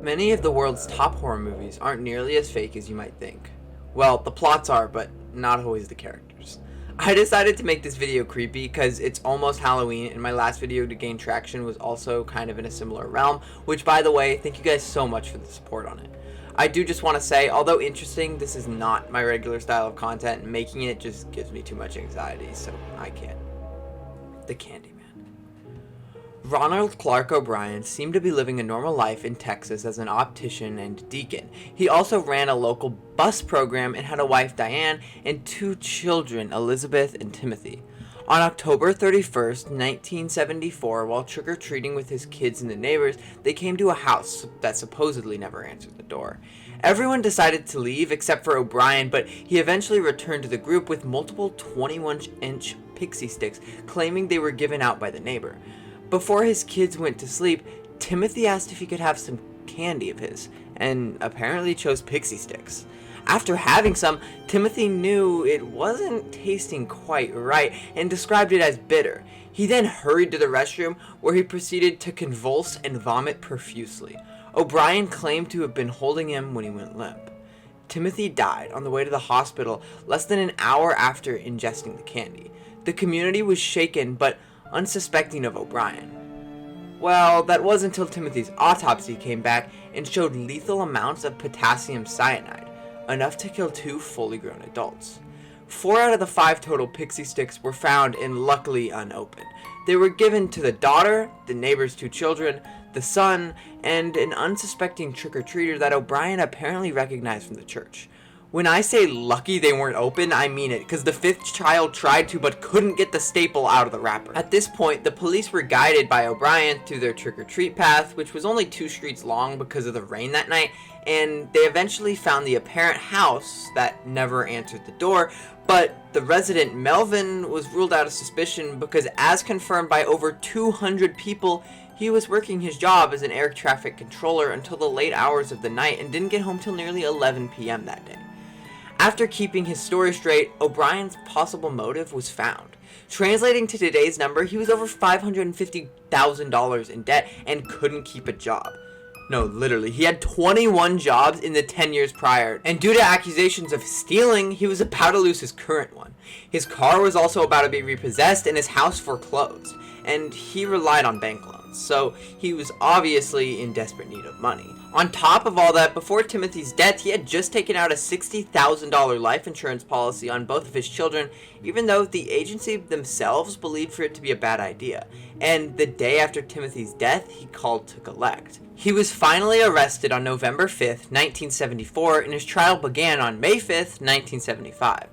Many of the world's top horror movies aren't nearly as fake as you might think. Well, the plots are, but not always the characters. I decided to make this video creepy because it's almost Halloween, and my last video to gain traction was also kind of in a similar realm, which, by the way, thank you guys so much for the support on it. I do just want to say, although interesting, this is not my regular style of content, and making it just gives me too much anxiety, so I can't. The Candyman. Ronald Clark O'Brien seemed to be living a normal life in Texas as an optician and deacon. He also ran a local bus program and had a wife, Diane, and two children, Elizabeth and Timothy. On October 31st, 1974, while trick-or-treating with his kids and the neighbors, they came to a house that supposedly never answered the door. Everyone decided to leave except for O'Brien, but he eventually returned to the group with multiple 21-inch pixie sticks, claiming they were given out by the neighbor. Before his kids went to sleep, Timothy asked if he could have some candy of his, and apparently chose pixie sticks. After having some, Timothy knew it wasn't tasting quite right and described it as bitter. He then hurried to the restroom, where he proceeded to convulse and vomit profusely. O'Brien claimed to have been holding him when he went limp. Timothy died on the way to the hospital less than an hour after ingesting the candy. The community was shaken, but unsuspecting of O'Brien. Well, that was until Timothy's autopsy came back and showed lethal amounts of potassium cyanide, enough to kill 2 fully grown adults. 4 out of the 5 total pixie sticks were found and luckily unopened. They were given to the daughter, the neighbor's 2 children, the son, and an unsuspecting trick-or-treater that O'Brien apparently recognized from the church. When I say lucky they weren't open, I mean it, because the 5th child tried to but couldn't get the staple out of the wrapper. At this point, the police were guided by O'Brien through their trick-or-treat path, which was only 2 streets long because of the rain that night, and they eventually found the apparent house that never answered the door, but the resident Melvin was ruled out of suspicion because, as confirmed by over 200 people, he was working his job as an air traffic controller until the late hours of the night and didn't get home till nearly 11 p.m. that day. After keeping his story straight, O'Brien's possible motive was found. Translating to today's number, he was over $550,000 in debt and couldn't keep a job. No, literally, he had 21 jobs in the 10 years prior, and due to accusations of stealing, he was about to lose his current one. His car was also about to be repossessed and his house foreclosed, and he relied on bank loans, so he was obviously in desperate need of money. On top of all that, before Timothy's death, he had just taken out a $60,000 life insurance policy on both of his children, even though the agency themselves believed for it to be a bad idea. And the day after Timothy's death, he called to collect. He was finally arrested on November 5th, 1974, and his trial began on May 5th, 1975.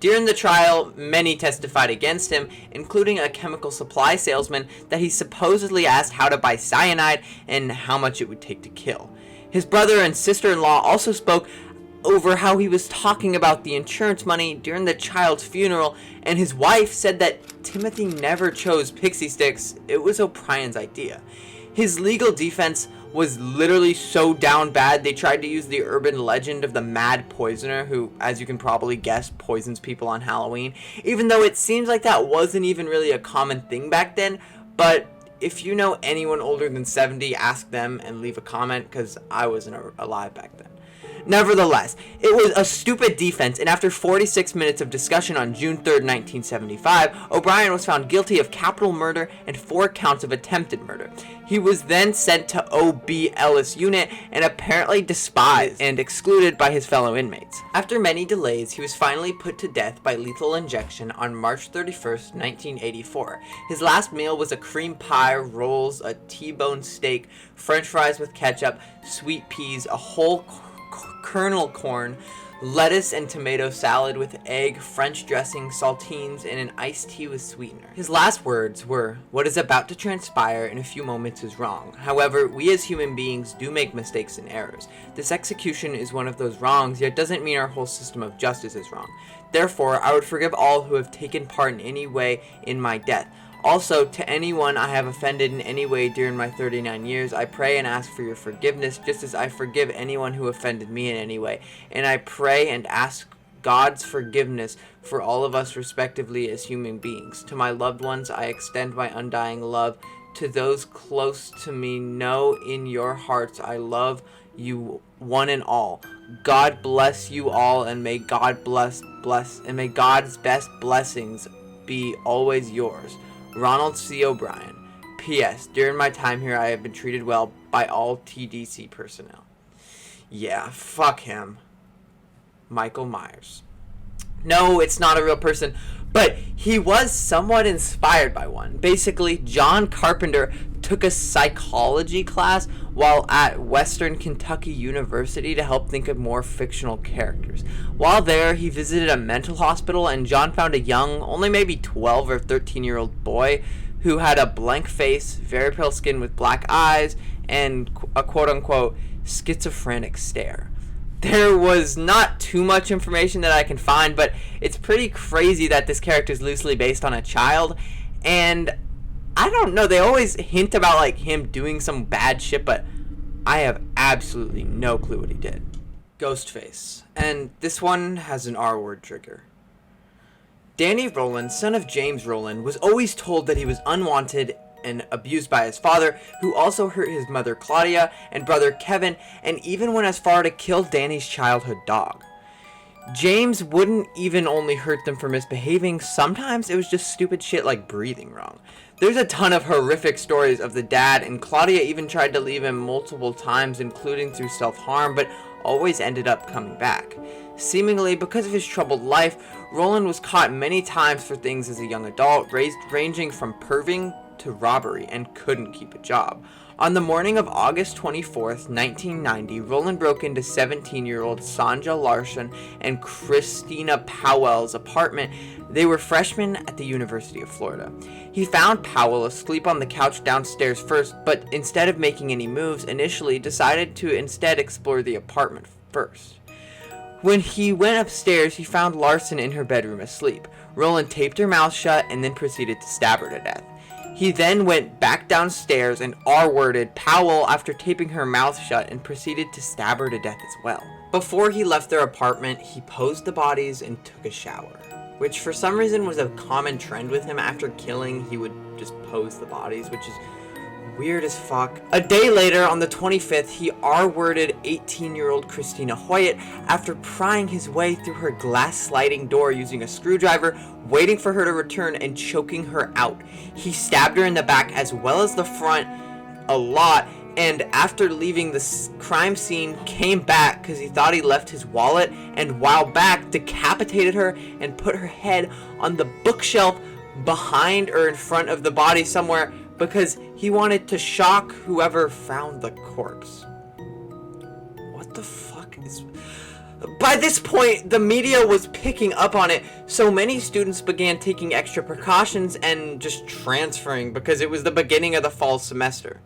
During the trial, many testified against him, including a chemical supply salesman that he supposedly asked how to buy cyanide and how much it would take to kill. His brother and sister-in-law also spoke over how he was talking about the insurance money during the child's funeral, and his wife said that Timothy never chose pixie sticks, it was O'Brien's idea. His legal defense was literally so down bad they tried to use the urban legend of the mad poisoner who, as you can probably guess, poisons people on Halloween, even though it seems like that wasn't even really a common thing back then. But if you know anyone older than 70, ask them and leave a comment, because I wasn't alive back then. Nevertheless, it was a stupid defense, and after 46 minutes of discussion on June 3rd, 1975, O'Brien was found guilty of capital murder and 4 counts of attempted murder. He was then sent to O.B. Ellis Unit and apparently despised and excluded by his fellow inmates. After many delays, he was finally put to death by lethal injection on March 31st, 1984. His last meal was a cream pie, rolls, a T-bone steak, french fries with ketchup, sweet peas, a whole kernel corn, lettuce and tomato salad with egg, French dressing, saltines, and an iced tea with sweetener. His last words were, "What is about to transpire in a few moments is wrong. However, we as human beings do make mistakes and errors. This execution is one of those wrongs, yet doesn't mean our whole system of justice is wrong. Therefore, I would forgive all who have taken part in any way in my death. Also, to anyone I have offended in any way during my 39 years, I pray and ask for your forgiveness, just as I forgive anyone who offended me in any way. And I pray and ask God's forgiveness for all of us respectively as human beings. To my loved ones, I extend my undying love. to those close to me, know in your hearts I love you one and all. God bless you all, and may God bless and may God's best blessings be always yours. Ronald C. O'Brien. P.S. During my time here, I have been treated well by all TDC personnel. Yeah, fuck him. Michael Myers. No, it's not a real person, but he was somewhat inspired by one. Basically, John Carpenter took a psychology class while at Western Kentucky University to help think of more fictional characters. While there, he visited a mental hospital, and John found a young, only maybe 12 or 13-year-old boy who had a blank face, very pale skin with black eyes, and a quote-unquote schizophrenic stare. There was not too much information that I can find, but it's pretty crazy that this character is loosely based on a child, and I don't know, they always hint about like him doing some bad shit, but I have absolutely no clue what he did. Ghostface, and this one has an R-word trigger. Danny Rowland, son of James Rowland, was always told that he was unwanted and abused by his father, who also hurt his mother Claudia and brother Kevin, and even went as far to kill Danny's childhood dog. James wouldn't even only hurt them for misbehaving, sometimes it was just stupid shit like breathing wrong. There's a ton of horrific stories of the dad, and Claudia even tried to leave him multiple times, including through self-harm, but always ended up coming back. Seemingly, because of his troubled life, Rowland was caught many times for things as a young adult, ranging from perving to robbery, and couldn't keep a job. On the morning of August 24th, 1990, Rowland broke into 17-year-old Sanja Larson and Christina Powell's apartment. They were freshmen at the University of Florida. He found Powell asleep on the couch downstairs first, but instead of making any moves initially, decided to instead explore the apartment first. When he went upstairs, he found Larson in her bedroom asleep. Rowland taped her mouth shut and then proceeded to stab her to death. He then went back downstairs and R-worded Powell after taping her mouth shut and proceeded to stab her to death as well. Before he left their apartment, he posed the bodies and took a shower, which for some reason was a common trend with him. After killing, he would just pose the bodies, which is weird as fuck. A day later, on the 25th, he R-worded 18-year-old Christina Hoyt after prying his way through her glass sliding door using a screwdriver, waiting for her to return and choking her out. He stabbed her in the back as well as the front a lot, and after leaving the crime scene, came back because he thought he left his wallet, and while back, decapitated her and put her head on the bookshelf behind or in front of the body somewhere, because he wanted to shock whoever found the corpse. What the fuck is... By this point, the media was picking up on it, so many students began taking extra precautions and just transferring because it was the beginning of the fall semester.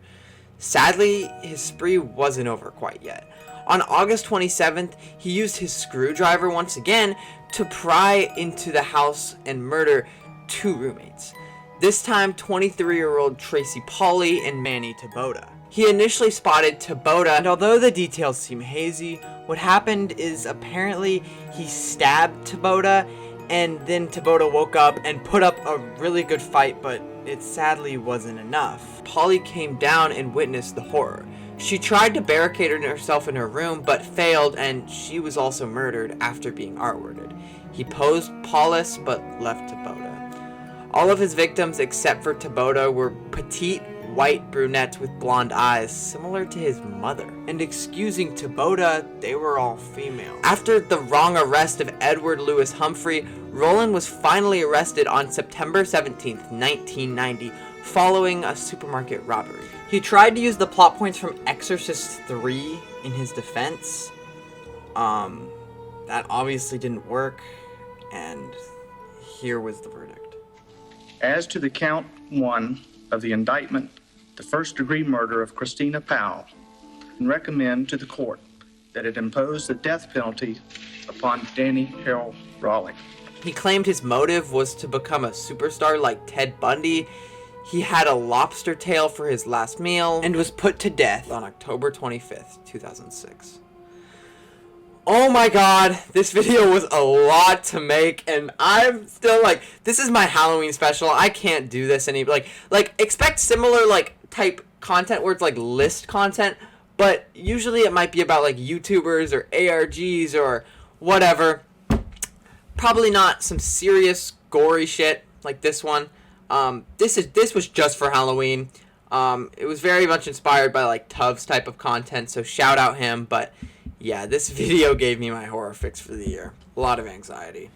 Sadly, his spree wasn't over quite yet. On August 27th, he used his screwdriver once again to pry into the house and murder 2 roommates. This time, 23-year-old Tracy Pauley and Manny Taboda. He initially spotted Taboda, and although the details seem hazy, what happened is apparently he stabbed Taboda, and then Taboda woke up and put up a really good fight, but it sadly wasn't enough. Pauley came down and witnessed the horror. She tried to barricade herself in her room, but failed, and she was also murdered after being R-worded. He posed Paulus, but left Taboda. All of his victims, except for Taboda, were petite, white brunettes with blonde eyes, similar to his mother. And excusing Taboda, they were all female. After the wrong arrest of Edward Lewis Humphrey, Rowland was finally arrested on September 17th, 1990, following a supermarket robbery. He tried to use the plot points from Exorcist 3 in his defense. That obviously didn't work, and here was the verdict. As to the count 1 of the indictment, the first-degree murder of Christina Powell, and recommend to the court that it impose the death penalty upon Danny Harold Raleigh. He claimed his motive was to become a superstar like Ted Bundy. He had a lobster tail for his last meal and was put to death on October 25th, 2006. Oh my god, this video was a lot to make, and I'm still like, this is my Halloween special. I can't do this like expect similar like type content where it's like list content, but usually it might be about like YouTubers or ARGs or whatever. Probably not some serious gory shit like this one. This was just for Halloween. It was very much inspired by like Tuv's type of content, so shout out him. But yeah, this video gave me my horror fix for the year. A lot of anxiety.